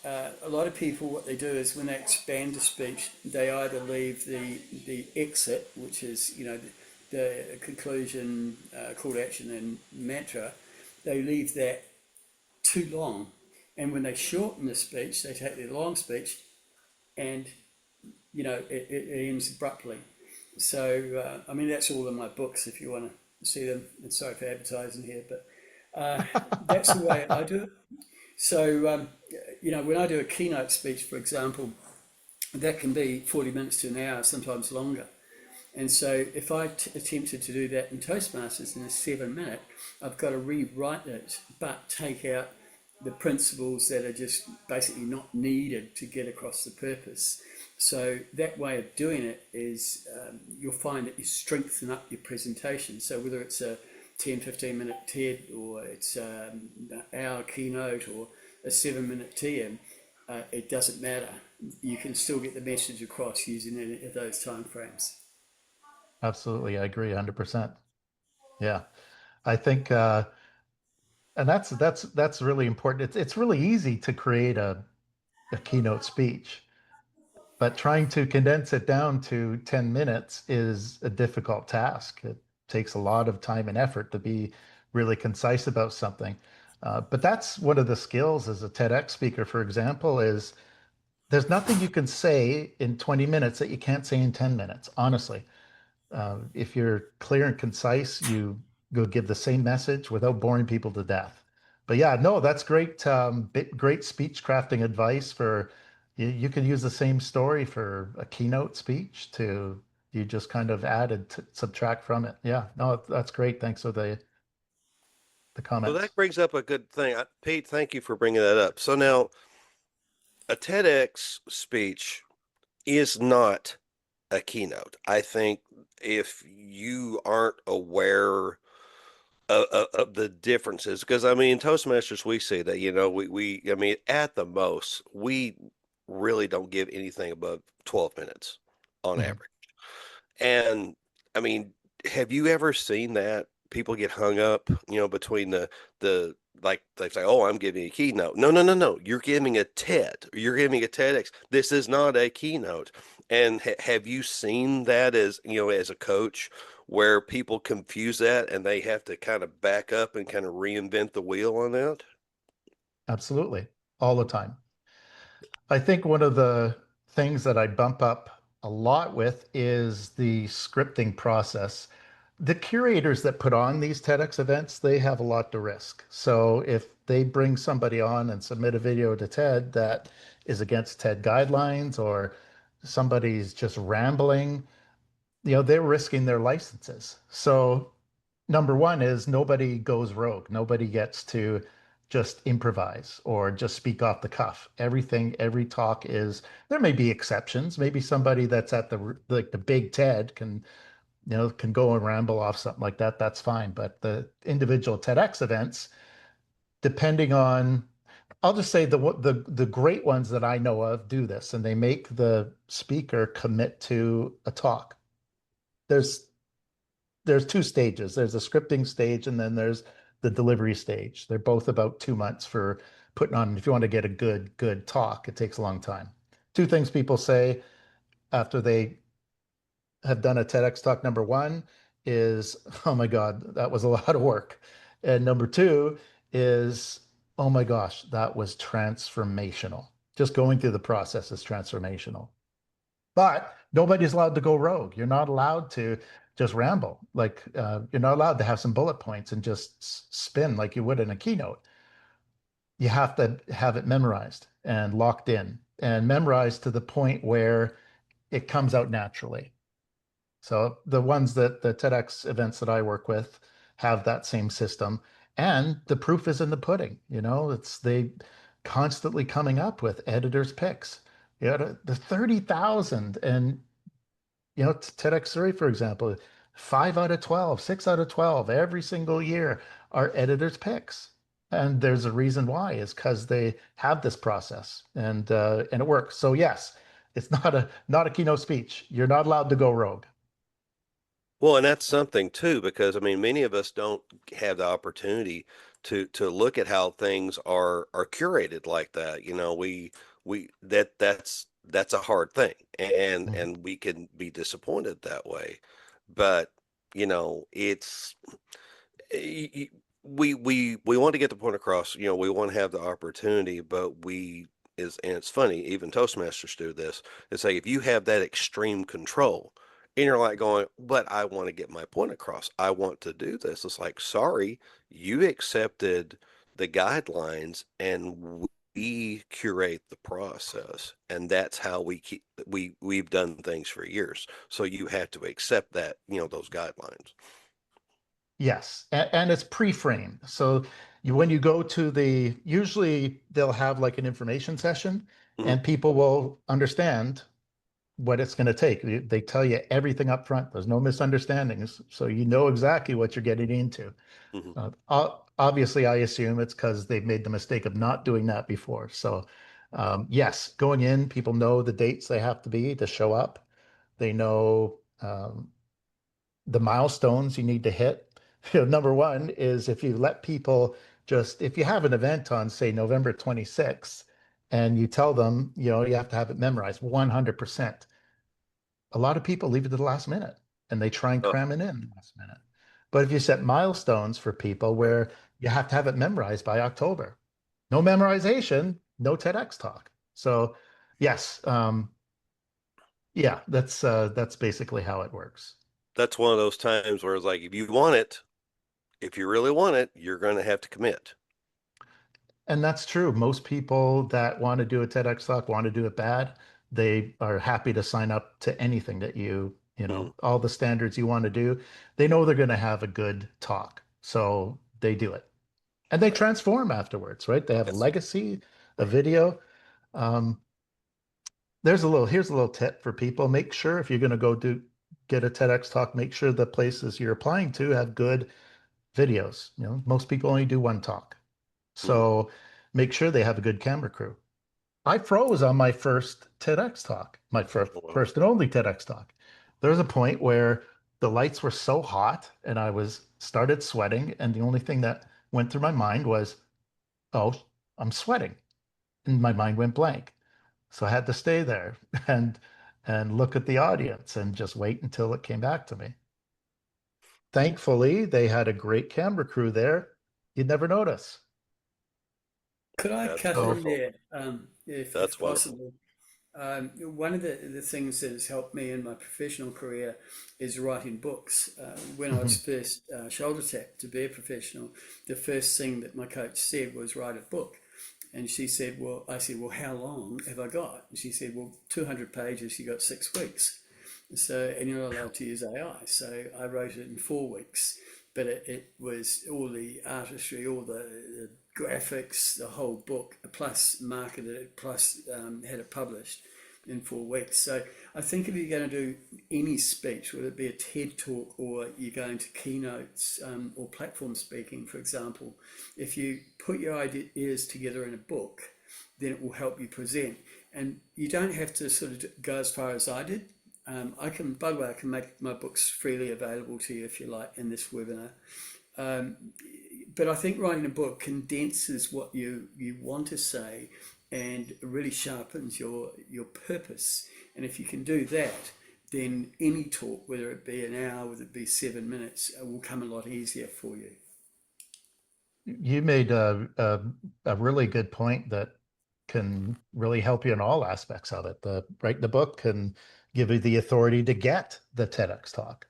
a lot of people, what they do is when they expand a speech, they either leave the exit, which is the conclusion, call to action, and mantra. They leave that too long, and when they shorten the speech, they take their long speech and it ends abruptly. So I mean that's all in my books if you want to see them. And sorry for advertising here, but that's the way I do it. So when I do a keynote speech, for example, that can be 40 minutes to an hour, sometimes longer. And so if I attempted to do that in Toastmasters in a 7 minute, I've got to rewrite it, but take out the principles that are just basically not needed to get across the purpose. So that way of doing it is you'll find that you strengthen up your presentation. So whether it's a 10-15 minute TED or it's an hour keynote or a 7 minute TM, it doesn't matter. You can still get the message across using any of those time frames. Absolutely. I agree 100%. Yeah. I think and that's really important. It's really easy to create a keynote speech, but trying to condense it down to 10 minutes is a difficult task. It takes a lot of time and effort to be really concise about something. But that's one of the skills as a TEDx speaker, for example, is there's nothing you can say in 20 minutes that you can't say in 10 minutes, honestly. If you're clear and concise, you go give the same message without boring people to death. But yeah, no, that's great. Great speech crafting advice for you can use the same story for a keynote speech to you just kind of add and subtract from it. Yeah, no, that's great. Thanks for the So comments. that brings up a good thing. Pete, thank you for bringing that up. So now a TEDx speech is not a keynote. I think if you aren't aware of the differences, because I mean, Toastmasters, we see that, I mean, at the most, we really don't give anything above 12 minutes on Mhm. average. And I mean, have you ever seen that people get hung up, between the like they say, "Oh, I'm giving a keynote." No, no, no, no. You're giving a TED. You're giving a TEDx. This is not a keynote. And have you seen that as, as a coach, where people confuse that and they have to kind of back up and kind of reinvent the wheel on that? Absolutely, all the time. I think one of the things that I bump up a lot with is the scripting process. The curators that put on these TEDx events, they have a lot to risk. So if they bring somebody on and submit a video to TED that is against TED guidelines, or somebody's just rambling, they're risking their licenses. So number one is nobody goes rogue. Nobody gets to just improvise or just speak off the cuff. Every talk is, there may be exceptions. Maybe somebody that's at the big TED can go and ramble off something like that. That's fine. But the individual TEDx events, depending on, I'll just say the great ones that I know of do this, and they make the speaker commit to a talk. There's there's two stages. There's a scripting stage, and then there's the delivery stage. They're both about 2 months for putting on. If you want to get a good talk, it takes a long time. Two things people say after they have done a TEDx talk: number one is, oh my God, that was a lot of work. And number two is, oh my gosh, that was transformational. Just going through the process is transformational. But nobody's allowed to go rogue. You're not allowed to just ramble. Like, you're not allowed to have some bullet points and just spin like you would in a keynote. You have to have it memorized and locked in and memorized to the point where it comes out naturally. So the ones that the TEDx events that I work with have that same system. And the proof is in the pudding. It's they constantly coming up with editors' picks. The 30,000, and TEDx3, for example, 5 out of 12, 6 out of 12 every single year are editors' picks. And there's a reason why, is because they have this process, and it works. So yes, it's not a keynote speech. You're not allowed to go rogue. Well, and that's something too, because I mean, many of us don't have the opportunity to look at how things are curated like that. That's a hard thing, and Mhm. and we can be disappointed that way. But it's y- y- we want to get the point across. We want to have the opportunity, but and it's funny, even Toastmasters do this. It's like, if you have that extreme control and you're like going, but I want to get my point across, I want to do this. It's like, sorry, you accepted the guidelines, and we curate the process, and that's how we've done things for years. So you have to accept that, those guidelines. Yes, and it's pre-framed. So when you go to usually they'll have like an information session, Hmm. and people will understand what it's going to take. They tell you everything up front. There's no misunderstandings, so you know exactly what you're getting into. Hmm. Obviously, I assume it's because they've made the mistake of not doing that before. So, yes, going in, people know the dates they have to be to show up. They know the milestones you need to hit. Number one is, if you let people if you have an event on, say, November 26th, and you tell them, you have to have it memorized 100%. A lot of people leave it to the last minute, and they try and Oh, cram it in the last minute. But if you set milestones for people right. where you have to have it memorized by October, no memorization, no TEDx talk. So yes, yeah, that's basically how it works. That's one of those times where it's like, if you really want it, you're going to have to commit. And that's true. Most people that want to do a TEDx talk want to do it bad. They are happy to sign up to anything that Hmm. all the standards you want to do. They know they're going to have a good talk. So they do it. And they Right. transform afterwards, right? They have a Yes. legacy, a Right. video. Um, here's a little tip for people. Make sure, if you're going to get a TEDx talk, make sure the places you're applying to have good videos. Most people only do one talk. Hmm. So make sure they have a good camera crew. I froze on my first TEDx talk, my first, Oh, wow. first and only TEDx talk. There was a point where the lights were so hot and I was started sweating, and the only thing that went through my mind was, "Oh, I'm sweating," and my mind went blank. So I had to stay there, and and look at the audience and just wait until it came back to me. Thankfully, they had a great camera crew there. You'd never notice. Could I That's cut in wonderful. there, if That's wonderful. possible? One of the things that has helped me in my professional career is writing books. When I was Mhm. first shoulder tapped to be a professional, the first thing that my coach said was write a book. And she said, well, I said, well, how long have I got? And she said, well, 200 pages, you got 6 weeks. So, and you're not allowed to use AI. So I wrote it in 4 weeks, but it was all the artistry, all the graphics, the whole book, plus marketed it, plus had it published in 4 weeks. So I think if you're going to do any speech, whether it be a TED talk or you're going to keynotes or platform speaking, for example, if you put your ideas together in a book, then it will help you present. And you don't have to sort of go as far as I did. I can, by the way, I can make my books freely available to you if you like in this webinar. Um, but I think writing a book condenses what you want to say and really sharpens your purpose. And if you can do that, then any talk, whether it be an hour, whether it be 7 minutes, will come a lot easier for you. You made a really good point that can really help you in all aspects of it. The book can give you the authority to get the TEDx talk.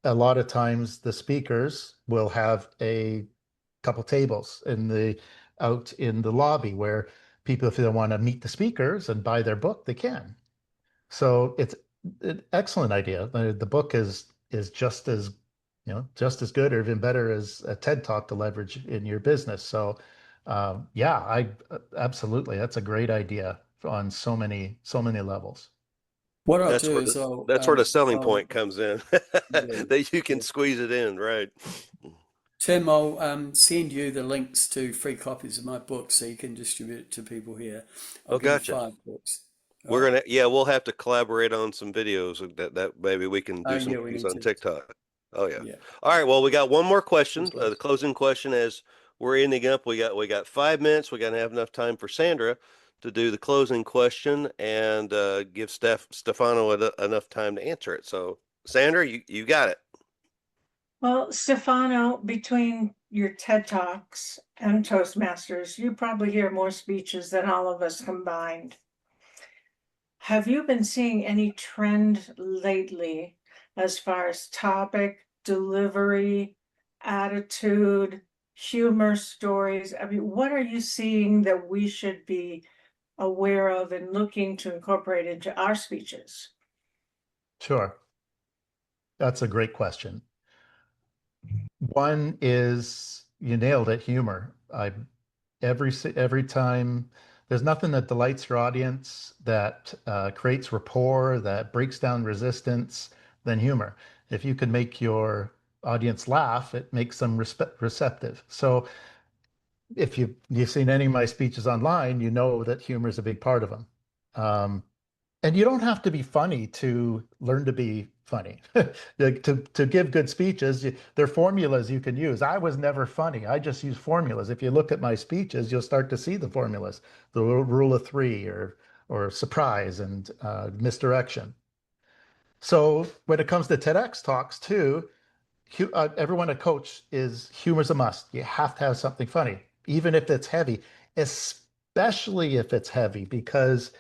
A lot of times the speakers will have a couple tables out in the lobby where people, if they want to meet the speakers and buy their book, they can. So it's an excellent idea. The book is just as just as good or even better as a TED Talk to leverage in your business. So yeah, I absolutely, that's a great idea on so many levels. What I'll That's do where is the selling point comes in, yeah, that you can yeah. squeeze it in, right? Tim, I'll send you the links to free copies of my book so you can distribute it to people here. I'll Oh, give you gotcha. 5 books. All We're right. gonna, yeah, we'll have to collaborate on some videos that maybe we can Oh, do some yeah, we things need on to. TikTok. Oh yeah. Yeah. All right. Well, we got one more question. Cheers, guys. The closing question is we're ending up. We got 5 minutes. We got to have enough time for Sandra to do the closing question and give Stefano enough time to answer it. So, Sandra, you got it. Well, Stefano, between your TED Talks and Toastmasters, you probably hear more speeches than all of us combined. Have you been seeing any trend lately as far as topic, delivery, attitude, humor stories? I mean, what are you seeing that we should be aware of and looking to incorporate into our speeches? Sure, that's a great question. One is, you nailed it, humor. Every time, there's nothing that delights your audience, that creates rapport, that breaks down resistance than humor. If you can make your audience laugh, it makes them receptive. So if you've seen any of my speeches online, you know that humor is a big part of them. Um, and you don't have to be funny to learn to be funny. To give good speeches, there are formulas you can use. I was never funny. I just use formulas. If you look at my speeches, you'll start to see the formulas, the rule of three, or surprise and misdirection. So when it comes to TEDx talks too, everyone at Coach is humor's a must. You have to have something funny, even if it's heavy, especially if it's heavy, because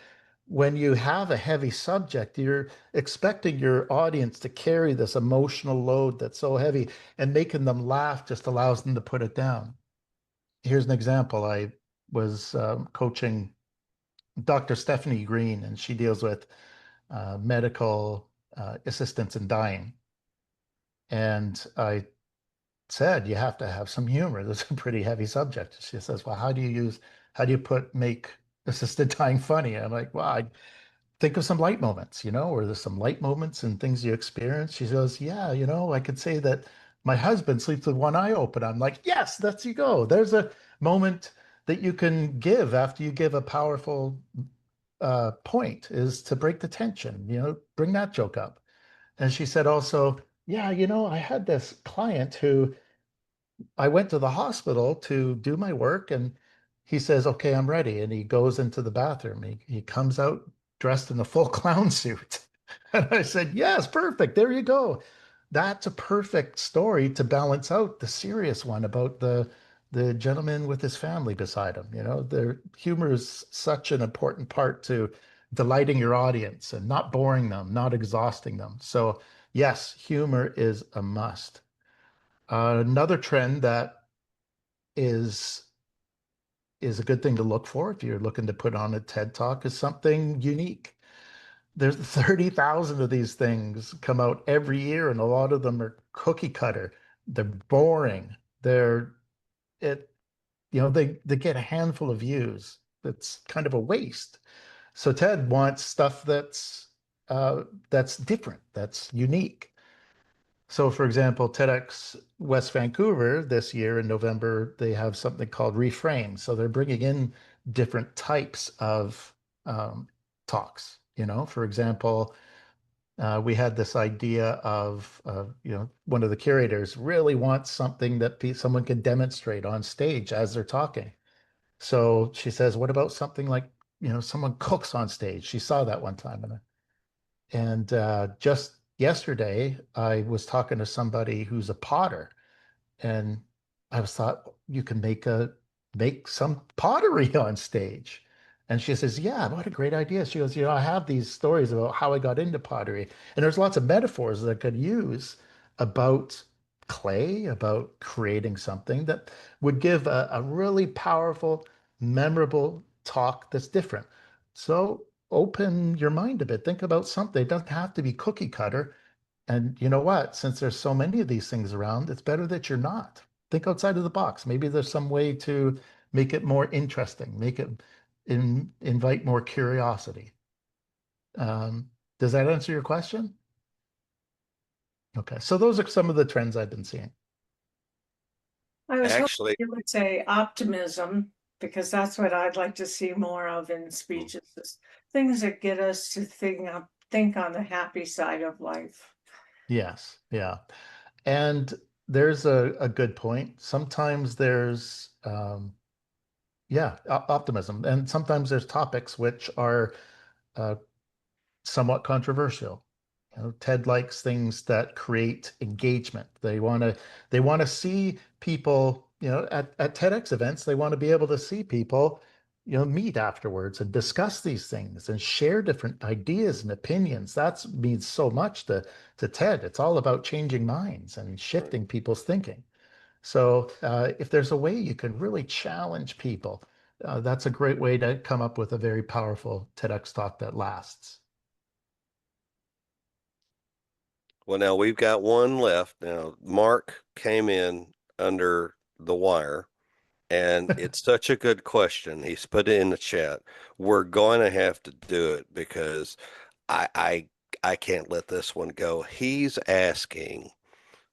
when you have a heavy subject, you're expecting your audience to carry this emotional load that's so heavy, and making them laugh just allows them to put it down. Here's an example. I was coaching Dr. Stephanie Green, and she deals with medical assistance in dying. And I said, you have to have some humor. This is a pretty heavy subject. She says, well, how do you make assisted dying funny? I'm like, well, I think of some light moments, or there's some light moments and things you experience. She goes, yeah, I could say that my husband sleeps with one eye open. I'm like, yes, that's you go. There's a moment that you can give after you give a powerful point, is to break the tension, bring that joke up. And she said also, yeah, I had this client who I went to the hospital to do my work, and he says, okay, I'm ready. And he goes into the bathroom. He comes out dressed in a full clown suit. And I said, yes, perfect. There you go. That's a perfect story to balance out the serious one about the gentleman with his family beside him. You know, their humor is such an important part to delighting your audience and not boring them, not exhausting them. So yes, humor is a must. Another trend that is is a good thing to look for if you're looking to put on a TED Talk is something unique. There's 30,000 of these things come out every year, and a lot of them are cookie cutter. They're boring. They're it, they get a handful of views. That's kind of a waste. So TED wants stuff that's different, that's unique. So, for example, TEDx West Vancouver this year in November, they have something called Reframe. So they're bringing in different types of um, talks. For example, we had this idea of, one of the curators really wants something that someone can demonstrate on stage as they're talking. So she says, what about something like, someone cooks on stage? She saw that one time. And just yesterday, I was talking to somebody who's a potter, and I was thought you can make some pottery on stage. And she says, "Yeah, what a great idea." She goes, "I have these stories about how I got into pottery, and there's lots of metaphors that I could use about clay, about creating something that would give a really powerful, memorable talk that's different." So open your mind a bit. Think about something. It doesn't have to be cookie cutter. And you know what? Since there's so many of these things around, it's better that you're not. Think outside of the box. Maybe there's some way to make it more interesting, make it invite more curiosity. Does that answer your question? Okay, so those are some of the trends I've been seeing. I was hoping Actually, you would say optimism, because that's what I'd like to see more of in speeches, is things that get us to think on the happy side of life. Yes, yeah. And there's a good point. Sometimes there's yeah, optimism. And sometimes there's topics which are uh, somewhat controversial. Ted likes things that create engagement. They want to see people, at TEDx events, they want to be able to see people, meet afterwards and discuss these things and share different ideas and opinions. That means so much to Ted. It's all about changing minds and shifting people's thinking. So if there's a way you can really challenge people, that's a great way to come up with a very powerful TEDx talk that lasts. well, now we've got one left. Now, Mark came in under the wire, and it's such a good question. He's put it in the chat. We're going to have to do it because I, I, I can't let this one go. He's asking,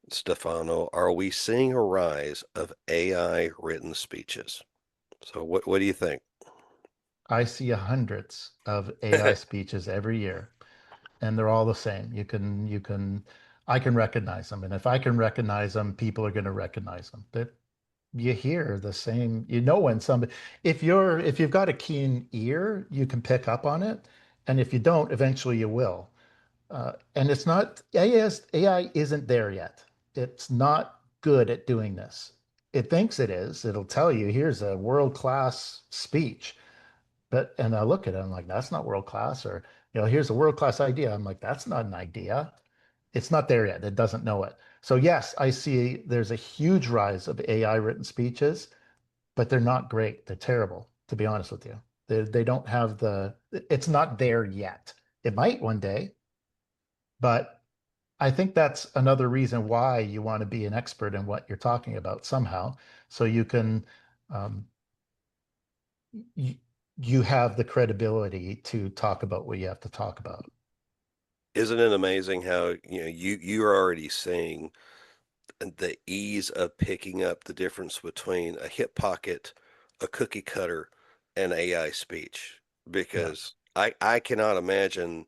Stefano, are we seeing a rise of AI written speeches? So what do you think? I see hundreds of AI speeches every year, and they're all the same. I can recognize them, and if I can recognize them, people are going to recognize them. That you hear the same. When somebody, if you've got a keen ear, you can pick up on it, and if you don't, eventually you will. And it's not AI isn't there yet. It's not good at doing this. It thinks it is. It'll tell you, here's a world-class speech. And I look at it, I'm like, that's not world class. Or, here's a world class idea. I'm like, that's not an idea. It's not there yet. It doesn't know it. So yes, I see there's a huge rise of AI written speeches, but they're not great. They're terrible, to be honest with you. They don't have it's not there yet. It might one day, but I think that's another reason why you want to be an expert in what you're talking about somehow. So you can, um, you, you have the credibility to talk about what you have to talk about. Isn't it amazing how, you're already seeing the ease of picking up the difference between a hip pocket, a cookie cutter, and AI speech? Yeah. Because I cannot imagine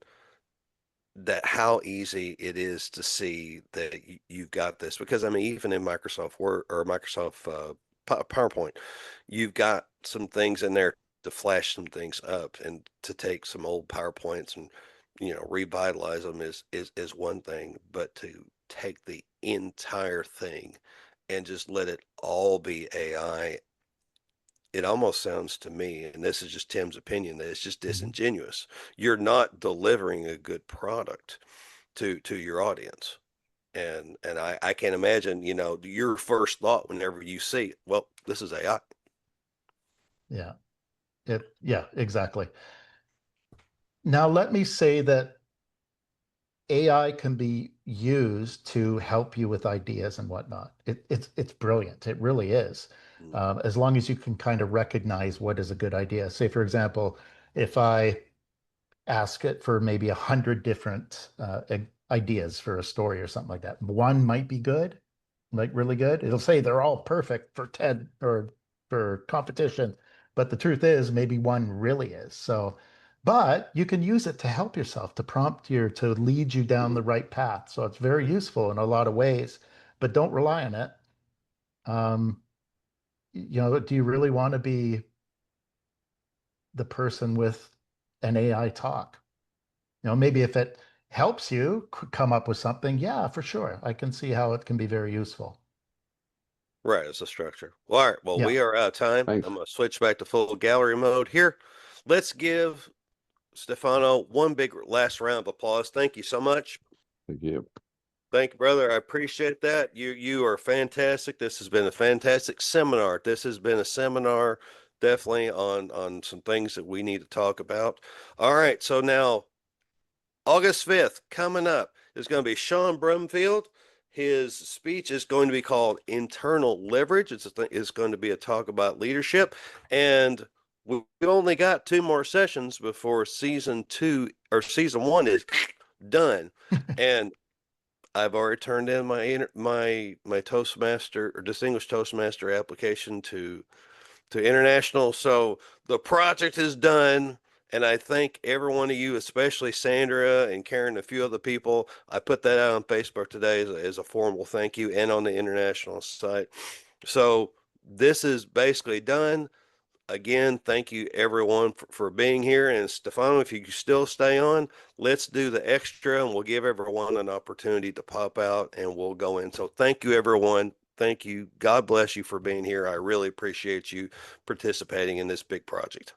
that how easy it is to see that you've got this. Because I mean, even in Microsoft Word or Microsoft PowerPoint, you've got some things in there to flash some things up, and to take some old PowerPoints and, revitalize them is one thing, but to take the entire thing and just let it all be AI, it almost sounds to me, and this is just Tim's opinion, that it's just disingenuous. You're not delivering a good product to your audience. And I can't imagine, your first thought whenever you see, well, this is AI. Yeah. Yeah, exactly. Now, let me say that AI can be used to help you with ideas and whatnot. It's brilliant. It really is. Mm. As long as you can kind of recognize what is a good idea. Say, for example, if I ask it for maybe 100 different ideas for a story or something like that, one might be good, like really good. It'll say they're all perfect for TED or for competition, but the truth is maybe one really is. So, but you can use it to help yourself, to prompt you, to lead you down the right path. So it's very useful in a lot of ways, but don't rely on it. Do you really want to be the person with an AI talk? Maybe if it helps you come up with something, yeah, for sure. I can see how it can be very useful. Right, it's a structure. Well, all right, well, Yeah. we are out of time. Thanks. I'm going to switch back to full gallery mode here. Let's give Stefano one big last round of applause. Thank you so much. Thank you. Thank you, brother. I appreciate that. You are fantastic. This has been a fantastic seminar. This has been a seminar definitely on some things that we need to talk about. All right, so now August 5th coming up is going to be Sean Brumfield. His speech is going to be called Internal Leverage. It's going to be a talk about leadership, and we only got 2 more sessions before season 2 or season 1 is done. And I've already turned in my Toastmaster or Distinguished Toastmaster application to international. So the project is done. And I thank every one of you, especially Sandra and Karen, and a few other people. I put that out on Facebook today as a formal thank you, and on the international site. So this is basically done. Again, thank you everyone for being here. And Stefano, if you still stay on, let's do the extra, and we'll give everyone an opportunity to pop out and we'll go in. So thank you, everyone. Thank you. God bless you for being here. I really appreciate you participating in this big project.